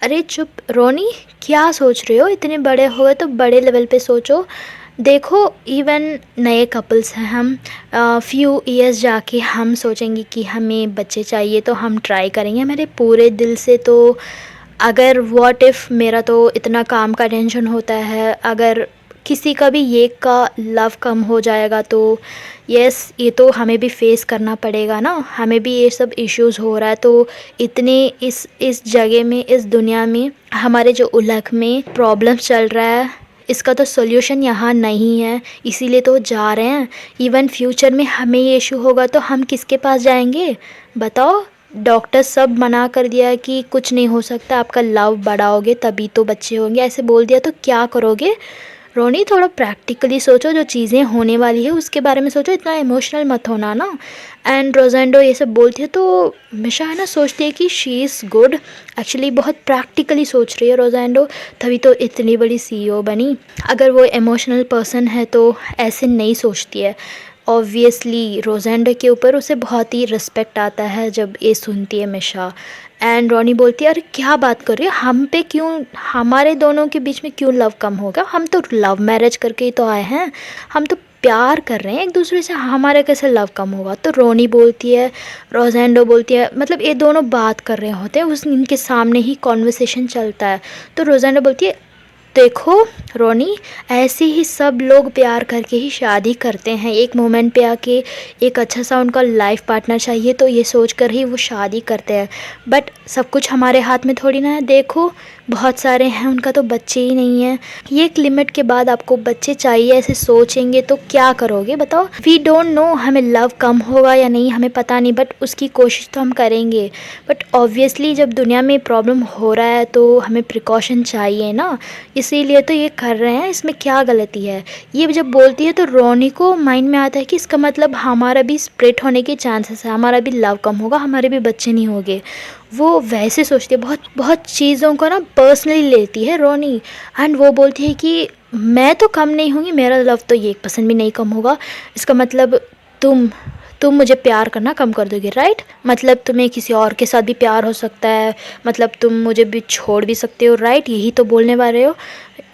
अरे चुप रोनी, क्या सोच रहे हो, इतने बड़े हो गए तो बड़े लेवल पे सोचो। देखो इवन नए कपल्स हैं हम, फ्यू ईयर्स जाके हम सोचेंगे कि हमें बच्चे चाहिए, तो हम ट्राई करेंगे मेरे पूरे दिल से। तो अगर व्हाट इफ़ मेरा तो इतना काम का टेंशन होता है, अगर किसी का भी ये का लव कम हो जाएगा तो यस, ये तो हमें भी फेस करना पड़ेगा ना, हमें भी ये सब इश्यूज़ हो रहा है। तो इतने इस जगह में, इस दुनिया में हमारे जो उलग में प्रॉब्लम्स चल रहा है, इसका तो सॉल्यूशन यहाँ नहीं है, इसीलिए तो जा रहे हैं। इवन फ्यूचर में हमें ये इशू होगा तो हम किसके पास जाएंगे बताओ? डॉक्टर सब मना कर दिया है कि कुछ नहीं हो सकता, आपका लव बढ़ाओगे तभी तो बच्चे होंगे, ऐसे बोल दिया तो क्या करोगे? रोनी थोड़ा प्रैक्टिकली सोचो, जो चीज़ें होने वाली है उसके बारे में सोचो, इतना इमोशनल मत होना ना। एंड रोज़ांडा ये सब बोलती है तो मिशा है ना सोचती है कि शी इज़ गुड, एक्चुअली बहुत प्रैक्टिकली सोच रही है रोज़ांडा, तभी तो इतनी बड़ी सीईओ बनी। अगर वो इमोशनल पर्सन है तो ऐसे नहीं सोचती है। ऑब्वियसली रोज़ांडा के ऊपर उसे बहुत ही रिस्पेक्ट आता है जब ये सुनती है मिशा। एंड रोनी बोलती है, अरे क्या बात कर रही है, हम पे क्यों, हमारे दोनों के बीच में क्यों लव कम होगा? हम तो लव मैरिज करके ही तो आए हैं, हम तो प्यार कर रहे हैं एक दूसरे से, हमारे कैसे लव कम होगा? तो रोनी बोलती है, रोज़ांडा बोलती है, मतलब ये दोनों बात कर रहे होते हैं, उस इनके सामने ही कॉन्वर्सेशन चलता है। तो रोज़ांडा बोलती है, देखो रोनी, ऐसे ही सब लोग प्यार करके ही शादी करते हैं, एक मोमेंट पे आके एक अच्छा सा उनका लाइफ पार्टनर चाहिए तो ये सोच कर ही वो शादी करते हैं। बट सब कुछ हमारे हाथ में थोड़ी ना है। देखो बहुत सारे हैं उनका तो बच्चे ही नहीं है। ये एक लिमिट के बाद आपको बच्चे चाहिए ऐसे सोचेंगे तो क्या करोगे बताओ। वी डोंट नो हमें लव कम होगा या नहीं, हमें पता नहीं, बट उसकी कोशिश तो हम करेंगे। बट ऑब्वियसली जब दुनिया में प्रॉब्लम हो रहा है तो हमें प्रिकॉशन चाहिए ना, इसीलिए तो ये कर रहे हैं। इसमें क्या गलती है। ये जब बोलती है तो रोनी को माइंड में आता है कि इसका मतलब हमारा भी स्प्लिट होने के चांसेस है, हमारा भी लव कम होगा, हमारे भी बच्चे नहीं होंगे। वो वैसे सोचती है, बहुत बहुत चीज़ों को ना पर्सनली लेती है रोनी। एंड वो बोलती है कि मैं तो कम नहीं होंगी, मेरा लव तो 1% भी नहीं कम होगा। इसका मतलब तुम मुझे प्यार करना कम कर दोगे, राइट। मतलब तुम्हें किसी और के साथ भी प्यार हो सकता है, मतलब तुम मुझे भी छोड़ भी सकते हो, राइट। यही तो बोलने वाले हो।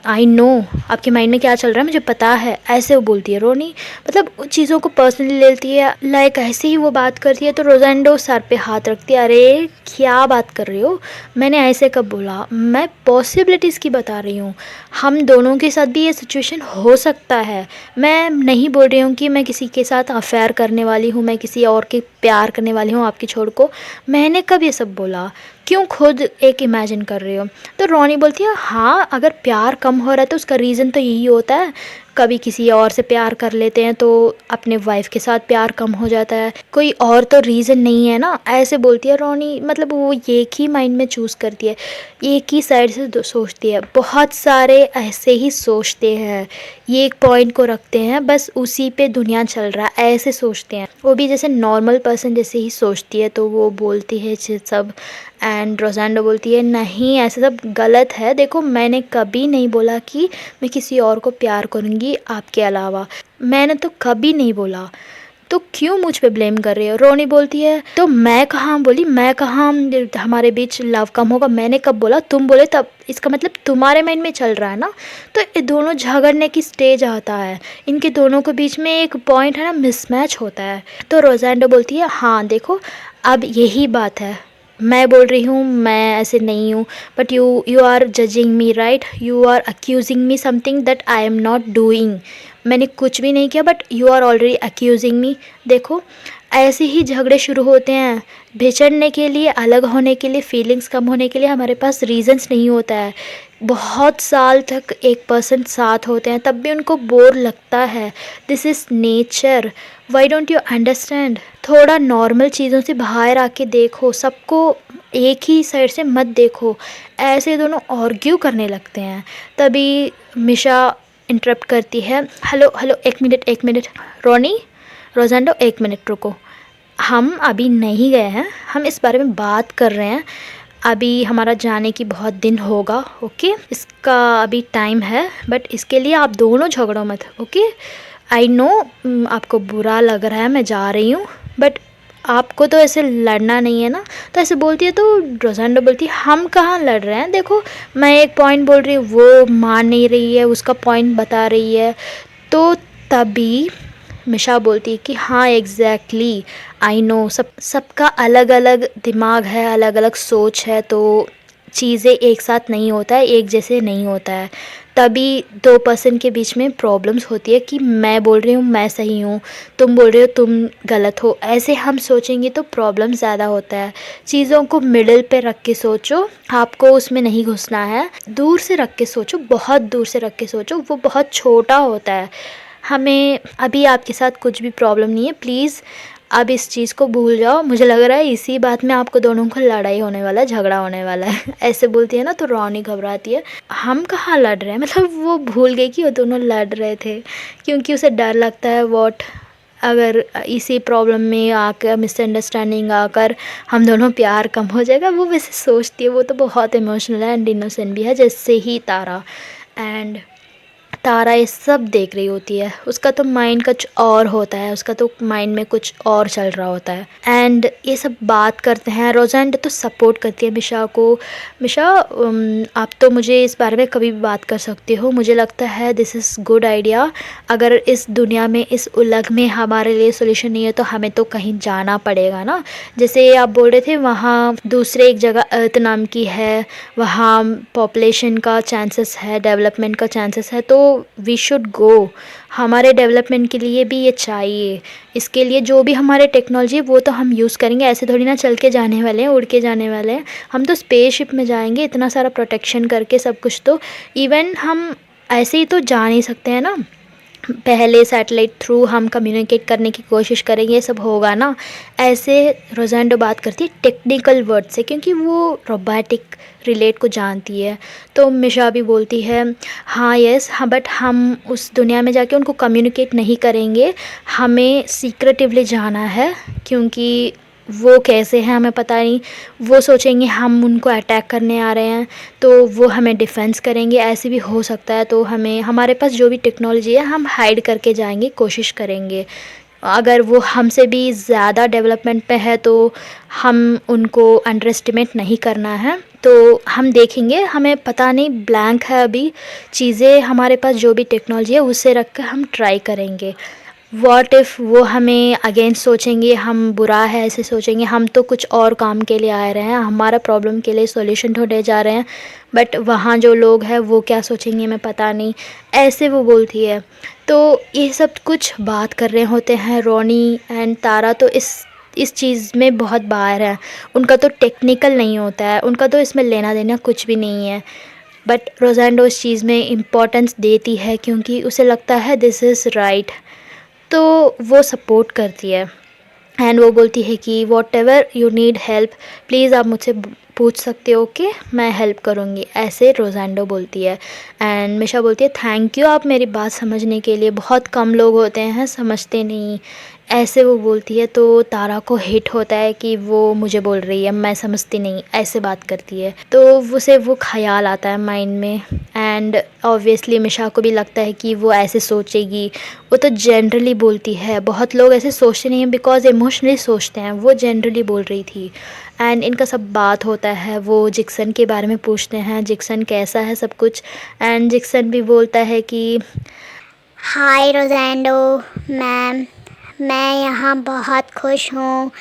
आई नो आपके माइंड में क्या चल रहा है, मुझे पता है। ऐसे वो बोलती है रोनी, मतलब चीज़ों को पर्सनली लेती है। लाइक ऐसे ही वो बात करती है तो रोजेंडो सर पे हाथ रखती है। अरे क्या बात कर रही हो, मैंने ऐसे कब बोला, मैं पॉसिबिलिटीज़ की बता रही हूँ। हम दोनों के साथ भी ये सिचुएशन हो सकता है। मैं नहीं बोल रही हूँ कि मैं किसी के साथ अफेयर करने वाली हूँ, मैं किसी और के प्यार करने वाली हूँ आपकी छोड़ को। मैंने कब ये सब बोला, क्यों खुद एक इमेजिन कर रही हो। तो रोनी बोलती है हाँ, अगर प्यार कम हो रहा है तो उसका रीज़न तो यही होता है। कभी किसी और से प्यार कर लेते हैं तो अपने वाइफ के साथ प्यार कम हो जाता है, कोई और तो रीज़न नहीं है ना। ऐसे बोलती है रोनी। मतलब वो एक ही माइंड में चूज़ करती है, एक ही साइड से सोचती है। बहुत सारे ऐसे ही सोचते हैं, ये एक पॉइंट को रखते हैं, बस उसी पे दुनिया चल रहा है, ऐसे सोचते हैं। वो भी जैसे नॉर्मल पर्सन जैसे ही सोचती है। तो वो बोलती है सब। एंड रोजेंडो बोलती है नहीं, ऐसा सब गलत है। देखो मैंने कभी नहीं बोला कि मैं किसी और को प्यार करूँगी आपके अलावा, मैंने तो कभी नहीं बोला। तो क्यों मुझ पे ब्लेम कर रही हो। रोनी बोलती है तो मैं कहाँ बोली, मैं कहाँ हमारे बीच लव कम होगा, मैंने कब बोला, तुम बोले तब। इसका मतलब तुम्हारे माइंड में चल रहा है ना। तो ये दोनों झगड़ने की स्टेज आता है, इनके दोनों के बीच में एक पॉइंट है ना, मिसमैच होता है। तो रोजेंडो बोलती है हाँ देखो अब यही बात है, मैं बोल रही हूँ मैं ऐसे नहीं हूँ, but you are judging me, right. You are accusing me something that I am not doing. मैंने कुछ भी नहीं किया but you are already accusing me. देखो ऐसे ही झगड़े शुरू होते हैं। बिछड़ने के लिए, अलग होने के लिए, फीलिंग्स कम होने के लिए हमारे पास रीजंस नहीं होता है। बहुत साल तक एक पर्सन साथ होते हैं तब भी उनको बोर लगता है। This is nature, why don't you understand. थोड़ा नॉर्मल चीज़ों से बाहर आके देखो, सबको एक ही साइड से मत देखो। ऐसे दोनों आर्ग्यू करने लगते हैं। तभी मिशा इंटरप्ट करती है, हेलो हेलो एक मिनट रोनी, रोजेंडो एक मिनट रुको, हम अभी नहीं गए हैं, हम इस बारे में बात कर रहे हैं। अभी हमारा जाने की बहुत दिन होगा, ओके। इसका अभी टाइम है, बट इसके लिए आप दोनों झगड़ो मत, ओके। आई नो आपको बुरा लग रहा है मैं जा रही हूँ, बट आपको तो ऐसे लड़ना नहीं है ना। तो ऐसे बोलती है तो रोजेंडो बोलती है हम कहाँ लड़ रहे हैं, देखो मैं एक पॉइंट बोल रही हूँ, वो मान नहीं रही है, उसका पॉइंट बता रही है। तो तभी मिशा बोलती है कि हाँ एग्जैक्टली आई नो, सबका अलग अलग दिमाग है, अलग अलग सोच है, तो चीज़ें एक साथ नहीं होता है, एक जैसे नहीं होता है। तभी दो पर्सन के बीच में प्रॉब्लम्स होती है कि मैं बोल रही हूँ मैं सही हूँ, तुम बोल रहे हो तुम गलत हो। ऐसे हम सोचेंगे तो प्रॉब्लम ज़्यादा होता है। चीज़ों को मिडिल पे रख के सोचो, आपको उसमें नहीं घुसना है। दूर से रख के सोचो, बहुत दूर से रख के सोचो, वो बहुत छोटा होता है। हमें अभी आपके साथ कुछ भी प्रॉब्लम नहीं है, प्लीज़ अब इस चीज़ को भूल जाओ। मुझे लग रहा है इसी बात में आपको दोनों को लड़ाई होने वाला है, झगड़ा होने वाला है। ऐसे बोलती है ना तो रोनी घबराती है, हम कहाँ लड़ रहे हैं। मतलब वो भूल गई कि वो दोनों लड़ रहे थे, क्योंकि उसे डर लगता है वॉट अगर इसी प्रॉब्लम में आकर मिसअंडरस्टैंडिंग आकर हम दोनों प्यार कम हो जाएगा। वो वैसे सोचती है, वो तो बहुत इमोशनल है एंड इनोसेंट भी है, जैसे ही तारा। एंड तारा ये सब देख रही होती है, उसका तो माइंड कुछ और होता है, उसका तो माइंड में कुछ और चल रहा होता है। एंड ये सब बात करते हैं। रोजेंडो तो सपोर्ट करती है मिशा को, मिशा आप तो मुझे इस बारे में कभी भी बात कर सकते हो, मुझे लगता है दिस इज़ गुड आइडिया। अगर इस दुनिया में, इस उलग में हमारे लिए सोल्यूशन नहीं है तो हमें तो कहीं जाना पड़ेगा ना। जैसे आप बोल रहे थे वहाँ दूसरे एक जगह अर्थ नाम की है, वहाँ पॉपुलेशन का चांसेस है, डेवलपमेंट का चांसेस है, तो वी शुड गो, हमारे डेवलपमेंट के लिए भी ये चाहिए। इसके लिए जो भी हमारे टेक्नोलॉजी है वो तो हम यूज़ करेंगे, ऐसे थोड़ी ना चल के जाने वाले हैं, उड़ के जाने वाले हैं। हम तो स्पेसशिप में जाएंगे, इतना सारा प्रोटेक्शन करके सब कुछ। तो इवन हम ऐसे ही तो जा नहीं सकते हैं ना, पहले सैटेलाइट थ्रू हम कम्युनिकेट करने की कोशिश करेंगे, ये सब होगा ना। ऐसे रोज़ेंडो बात करती है टेक्निकल वर्ड से, क्योंकि वो रोबोटिक रिलेट को जानती है। तो मिशा भी बोलती है हाँ यस हाँ, बट हम उस दुनिया में जाके उनको कम्युनिकेट नहीं करेंगे, हमें सीक्रेटिवली जाना है, क्योंकि वो कैसे हैं हमें पता नहीं। वो सोचेंगे हम उनको अटैक करने आ रहे हैं, तो वो हमें डिफेंस करेंगे, ऐसे भी हो सकता है। तो हमें, हमारे पास जो भी टेक्नोलॉजी है हम हाइड करके जाएंगे, कोशिश करेंगे। अगर वो हमसे भी ज़्यादा डेवलपमेंट पे है तो हम उनको अंडर एस्टिमेट नहीं करना है। तो हम देखेंगे, हमें पता नहीं, ब्लैंक है अभी चीज़ें, हमारे पास जो भी टेक्नोलॉजी है उससे रख कर हम ट्राई करेंगे। व्हाट इफ़ वो हमें अगेंस्ट सोचेंगे, हम बुरा है ऐसे सोचेंगे, हम तो कुछ और काम के लिए आए रहे हैं, हमारा प्रॉब्लम के लिए सॉल्यूशन ढूंढने जा रहे हैं, बट वहाँ जो लोग हैं वो क्या सोचेंगे हमें पता नहीं, ऐसे वो बोलती है। तो ये सब कुछ बात कर रहे होते हैं रोनी एंड तारा, तो इस चीज़ में बहुत बाहर है, उनका तो टेक्निकल नहीं होता है, उनका तो इसमें लेना देना कुछ भी नहीं है। बट रोज़ेंडो इस चीज़ में इम्पोर्टेंस देती है, क्योंकि उसे लगता है दिस इज़ राइट, तो वो सपोर्ट करती है। एंड वो बोलती है कि what ever you need help, please आप मुझसे पूछ सकते हो कि मैं हेल्प करूँगी, ऐसे रोज़ेंडो बोलती है। एंड मिशा बोलती है थैंक यू आप मेरी बात समझने के लिए, बहुत कम लोग होते हैं समझते नहीं, ऐसे वो बोलती है। तो तारा को हिट होता है कि वो मुझे बोल रही है मैं समझती नहीं, ऐसे बात करती है। तो उसे वो ख्याल आता है माइंड में, एंड ऑब्वियसली मिशा को भी लगता है कि वो ऐसे सोचेगी। वो तो जनरली बोलती है, बहुत लोग ऐसे सोचते नहीं हैं बिकॉज इमोशनली सोचते हैं, वो जनरली बोल रही थी। एंड इनका सब बात होता है, वो जिक्सन के बारे में पूछते हैं, जिक्सन कैसा है सब कुछ। एंड जिक्सन भी बोलता है कि हाय रोज़ेंडो मैम, मैं यहाँ बहुत खुश हूँ।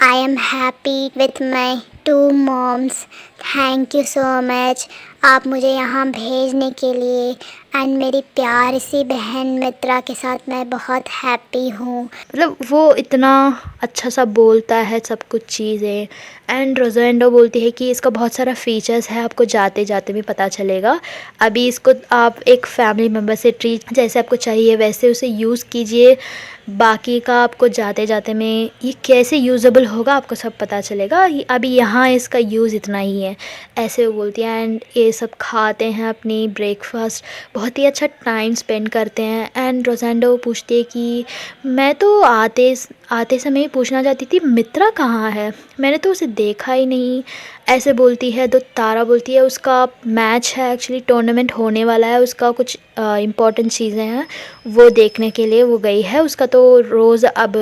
I am happy with my 2 moms. Thank you so much आप मुझे यहाँ भेजने के लिए। एंड मेरी प्यारी सी बहन मित्रा के साथ मैं बहुत हैप्पी हूँ। मतलब वो इतना अच्छा सा बोलता है सब कुछ चीज़ें। एंड रोज़ेंडो बोलती है कि इसका बहुत सारा फीचर्स है, आपको जाते जाते भी पता चलेगा। अभी इसको आप एक फैमिली मेम्बर से ट्रीट, जैसे आपको चाहिए वैसे उसे यूज़ कीजिए, बाकी का आपको जाते जाते में ये कैसे यूज़ेबल होगा आपको सब पता चलेगा, अभी यहाँ इसका यूज़ इतना ही है, ऐसे वो बोलती है। एंड ये सब खाते हैं अपनी ब्रेकफास्ट, बहुत ही अच्छा टाइम स्पेंड करते हैं। एंड रोज़ेंडो पूछती है कि मैं तो आते समय ही पूछना चाहती थी मित्रा कहाँ है, मैंने तो उसे देखा ही नहीं, ऐसे बोलती है। तो तारा बोलती है उसका मैच है, एक्चुअली टूर्नामेंट होने वाला है, उसका कुछ इम्पॉर्टेंट चीज़ें हैं वो देखने के लिए वो गई है, उसका तो रोज़ अब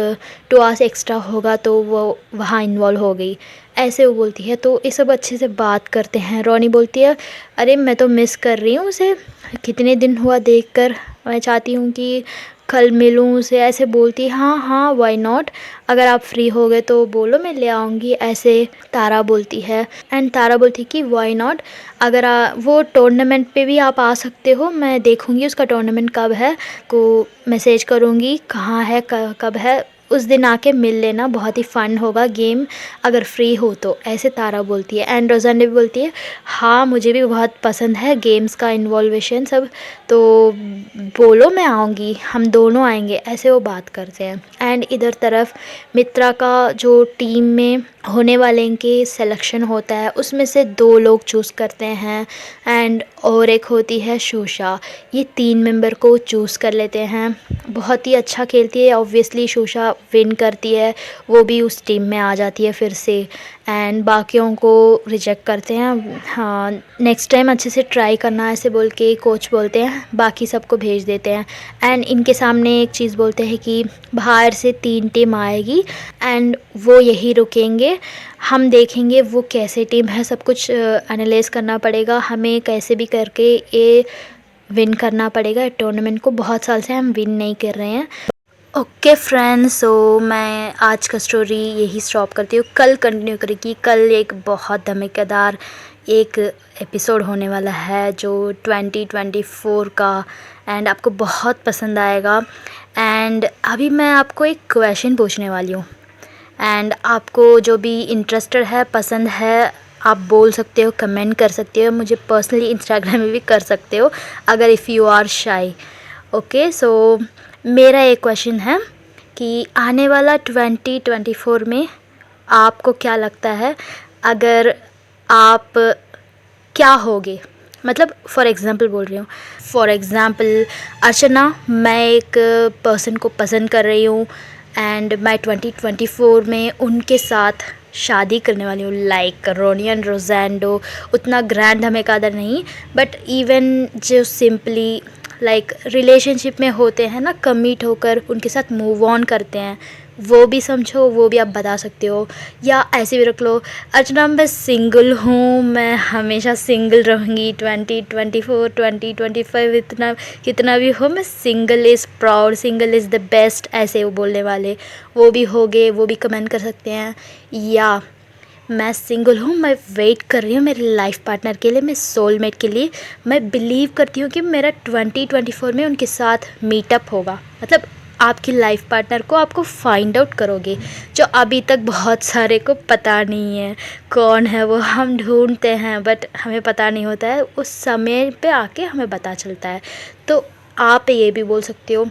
2 आवर्स एक्स्ट्रा होगा, तो वो वहाँ इन्वॉल्व हो गई, ऐसे वो बोलती है। तो ये सब अच्छे से बात करते हैं। रोनी बोलती है अरे मैं तो मिस कर रही हूँ उसे, कितने दिन हुआ देखकर, मैं चाहती हूँ कि कल मिलूँ उसे, ऐसे बोलती है। हाँ हाँ वाई नॉट, अगर आप फ्री हो गए तो बोलो मैं ले आऊँगी, ऐसे तारा बोलती है। एंड तारा बोलती है कि वाई नॉट, अगर वो टूर्नामेंट पे भी आप आ सकते हो, मैं देखूँगी उसका टूर्नामेंट कब है, को मैसेज करूँगी कहाँ है कब है, उस दिन आके मिल लेना, बहुत ही फ़न होगा गेम, अगर फ्री हो तो, ऐसे तारा बोलती है। एंड रोज़ेंडो भी बोलती है हाँ मुझे भी बहुत पसंद है गेम्स का इन्वॉल्वेशन सब, तो बोलो मैं आऊँगी, हम दोनों आएंगे, ऐसे वो बात करते हैं। एंड इधर तरफ मित्रा का जो टीम में होने वाले इनके सिलेक्शन होता है, उसमें से 2 लोग चूज़ करते हैं, एंड और एक होती है शोशा, ये 3 मेंबर को चूज़ कर लेते हैं। बहुत ही अच्छा खेलती है, ऑब्वियसली शोशा विन करती है, वो भी उस टीम में आ जाती है फिर से। एंड बाकियों को रिजेक्ट करते हैं, हाँ नेक्स्ट टाइम अच्छे से ट्राई करना, ऐसे बोल के कोच बोलते हैं, बाकी सबको भेज देते हैं। एंड इनके सामने एक चीज़ बोलते हैं कि बाहर से 3 टीम आएगी एंड वो यही रुकेंगे, हम देखेंगे वो कैसे टीम है, सब कुछ एनालाइज करना पड़ेगा हमें, कैसे भी करके ये विन करना पड़ेगा टूर्नामेंट को, बहुत साल से हम विन नहीं कर रहे हैं। ओके फ्रेंड्स, सो मैं आज का स्टोरी यही स्टॉप करती हूँ। कल कंटिन्यू करेगी। कल एक बहुत धमाकेदार एक एपिसोड होने वाला है जो 2024 का, एंड आपको बहुत पसंद आएगा। एंड अभी मैं आपको एक क्वेश्चन पूछने वाली हूँ, एंड आपको जो भी इंटरेस्टेड है, पसंद है, आप बोल सकते हो, कमेंट कर सकते हो, मुझे पर्सनली इंस्टाग्राम में भी कर सकते हो अगर if you are shy. Okay, so मेरा एक क्वेश्चन है कि आने वाला 2024 में आपको क्या लगता है, अगर आप क्या होगे? मतलब फॉर एग्ज़ाम्पल बोल रही हूँ, फॉर एग्ज़ाम्पल अर्चना, मैं एक पर्सन को पसंद कर रही हूँ एंड मैं 2024 में उनके साथ शादी करने वाली हूँ, लाइक रोनियन रोज़ैंडो। उतना ग्रैंड हमें कदर नहीं, बट इवन जो सिंपली लाइक रिलेशनशिप में होते हैं ना, कमिट होकर उनके साथ मूव ऑन करते हैं, वो भी समझो, वो भी आप बता सकते हो। या ऐसे भी रख लो, अर्चना मैं सिंगल हूँ, मैं हमेशा सिंगल रहूँगी, 2024 2025 इतना कितना भी हो, मैं single is proud, single is the best, ऐसे वो बोलने वाले वो भी होंगे, वो भी कमेंट कर सकते हैं। या मैं सिंगल हूँ, मैं वेट कर रही हूँ मेरे लाइफ पार्टनर के लिए, मेरे सोलमेट के लिए। मैं बिलीव करती हूँ कि मेरा 2024 में उनके साथ मीटअप होगा। मतलब आपकी लाइफ पार्टनर को आपको फाइंड आउट करोगे, जो अभी तक बहुत सारे को पता नहीं है कौन है वो। हम ढूंढते हैं बट हमें पता नहीं होता है, उस समय पे आके हमें पता चलता है। तो आप ये भी बोल सकते हो,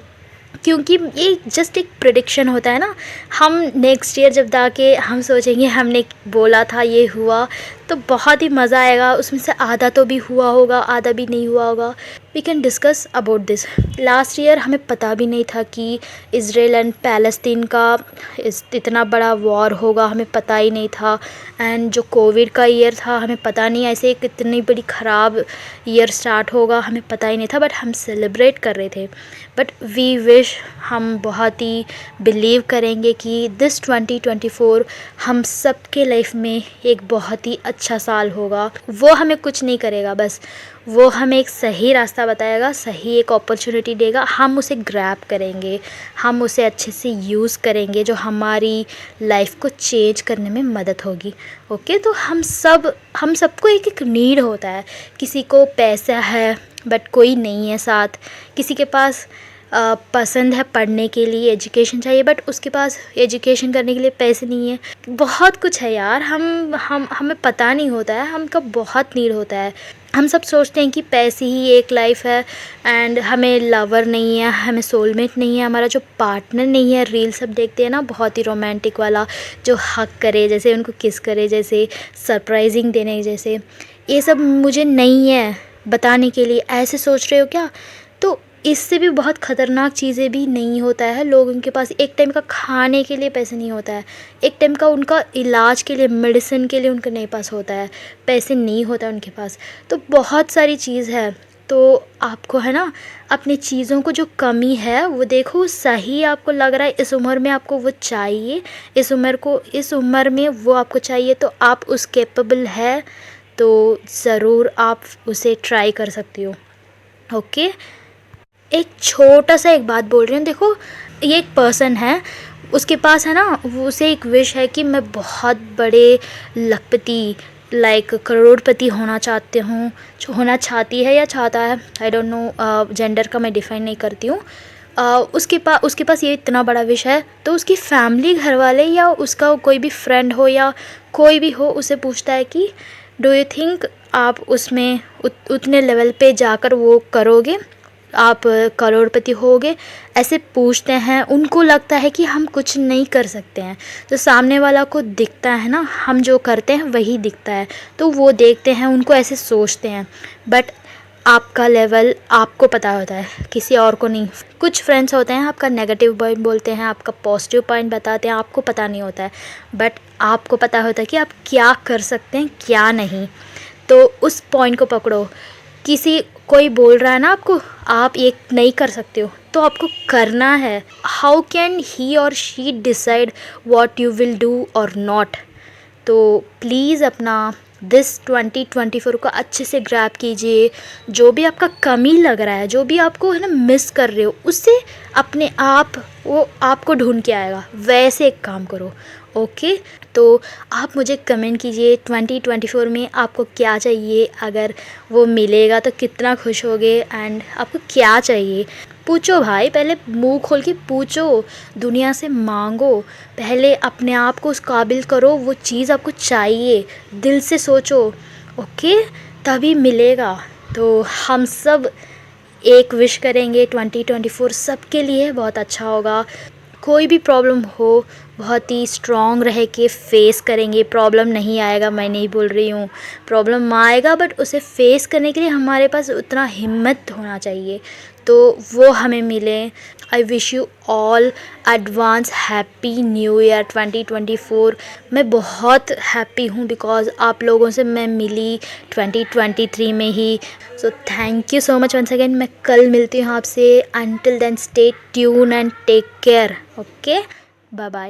क्योंकि ये जस्ट एक प्रेडिक्शन होता है ना। हम नेक्स्ट ईयर जब जाके हम सोचेंगे हमने बोला था ये हुआ, तो बहुत ही मज़ा आएगा। उसमें से आधा तो भी हुआ होगा, आधा भी नहीं हुआ होगा। We can discuss about this. Last year हमें पता भी नहीं था कि इज़राइल एंड पैलेस्तीन का इतना बड़ा वॉर होगा, हमें पता ही नहीं था। एंड जो कोविड का ईयर था, हमें पता नहीं ऐसे कितनी बड़ी ख़राब ईयर स्टार्ट होगा, हमें पता ही नहीं था, बट हम सेलिब्रेट कर रहे थे। बट वी विश, हम बहुत ही बिलीव करेंगे कि दिस 2024 हम सब के लाइफ में एक बहुत ही अच्छा साल होगा। वो हमें कुछ नहीं करेगा, बस वो हमें एक सही रास्ता बताएगा, सही एक अपॉर्चुनिटी देगा, हम उसे ग्रैब करेंगे, हम उसे अच्छे से यूज़ करेंगे, जो हमारी लाइफ को चेंज करने में मदद होगी। ओके, तो हम सबको एक एक नीड होता है। किसी को पैसा है बट कोई नहीं है साथ, किसी के पास पसंद है पढ़ने के लिए, एजुकेशन चाहिए, बट उसके पास एजुकेशन करने के लिए पैसे नहीं है। बहुत कुछ है यार, हमें पता नहीं होता है, हमका बहुत नीड होता है। हम सब सोचते हैं कि पैसे ही एक लाइफ है, एंड हमें लवर नहीं है, हमें सोलमेट नहीं है, हमारा जो पार्टनर नहीं है। रील सब देखते हैं ना, बहुत ही रोमांटिक वाला, जो हक करे, जैसे उनको किस करे, जैसे सरप्राइजिंग देने जैसे। ये सब मुझे नहीं है बताने के लिए, ऐसे सोच रहे हो क्या? तो इससे भी बहुत ख़तरनाक चीज़ें भी नहीं होता है। लोगों के पास एक टाइम का खाने के लिए पैसे नहीं होता है, एक टाइम का उनका इलाज के लिए, मेडिसिन के लिए उनके नहीं पास होता है, पैसे नहीं होता है उनके पास। तो बहुत सारी चीज़ है। तो आपको है ना, अपनी चीज़ों को जो कमी है वो देखो, सही आपको लग रहा है इस उम्र में आपको वो चाहिए, इस उम्र में वो आपको चाहिए, तो आप उस कैपेबल है, तो ज़रूर आप उसे ट्राई कर सकती हो। ओके, एक छोटा सा एक बात बोल रही हूँ, देखो ये एक पर्सन है, उसके पास है ना, वो उसे एक विश है कि मैं बहुत बड़े लखपति, लाइक करोड़पति होना चाहती है या चाहता है, आई डोंट नो, जेंडर का मैं डिफ़ाइन नहीं करती हूँ। उसके पास ये इतना बड़ा विश है, तो उसकी फैमिली, घर वाले, या उसका कोई भी फ्रेंड हो या कोई भी हो, उसे पूछता है कि डू यू थिंक आप उसमें उतने लेवल पे जाकर वो करोगे, आप करोड़पति होगे? ऐसे पूछते हैं। उनको लगता है कि हम कुछ नहीं कर सकते हैं, तो सामने वाला को दिखता है ना, हम जो करते हैं वही दिखता है, तो वो देखते हैं, उनको ऐसे सोचते हैं। बट आपका लेवल आपको पता होता है, किसी और को नहीं। कुछ फ्रेंड्स होते हैं आपका नेगेटिव पॉइंट बोलते हैं, आपका पॉजिटिव पॉइंट बताते हैं, आपको पता नहीं होता है, बट आपको पता होता है कि आप क्या कर सकते हैं, क्या नहीं। तो उस पॉइंट को पकड़ो। कोई बोल रहा है ना आपको, आप ये नहीं कर सकते हो, तो आपको करना है। हाउ कैन ही और she decide what you will do और नॉट? तो प्लीज़ अपना दिस 2024 को अच्छे से ग्रैब कीजिए। जो भी आपका कमी लग रहा है, जो भी आपको है ना मिस कर रहे हो, उससे अपने आप वो आपको ढूंढ के आएगा, वैसे एक काम करो। ओके, तो आप मुझे कमेंट कीजिए 2024 में आपको क्या चाहिए, अगर वो मिलेगा तो कितना खुश होगे, एंड आपको क्या चाहिए पूछो भाई, पहले मुंह खोल के पूछो, दुनिया से मांगो, पहले अपने आप को उस काबिल करो, वो चीज़ आपको चाहिए, दिल से सोचो। ओके, तभी मिलेगा। तो हम सब एक विश करेंगे 2024 सबके लिए बहुत अच्छा होगा। कोई भी प्रॉब्लम हो, बहुत ही स्ट्रॉन्ग रह के फेस करेंगे। प्रॉब्लम नहीं आएगा, मैं नहीं बोल रही हूँ, प्रॉब्लम आएगा, बट उसे फेस करने के लिए हमारे पास उतना हिम्मत होना चाहिए, तो वो हमें मिले। I wish you all advance happy new year 2024। मैं बहुत हैप्पी हूँ बिकॉज़ आप लोगों से मैं मिली 2023 में ही। So thank you so much once again. मैं कल मिलती हूँ आपसे। Until then stay tune and take care. Okay, bye bye.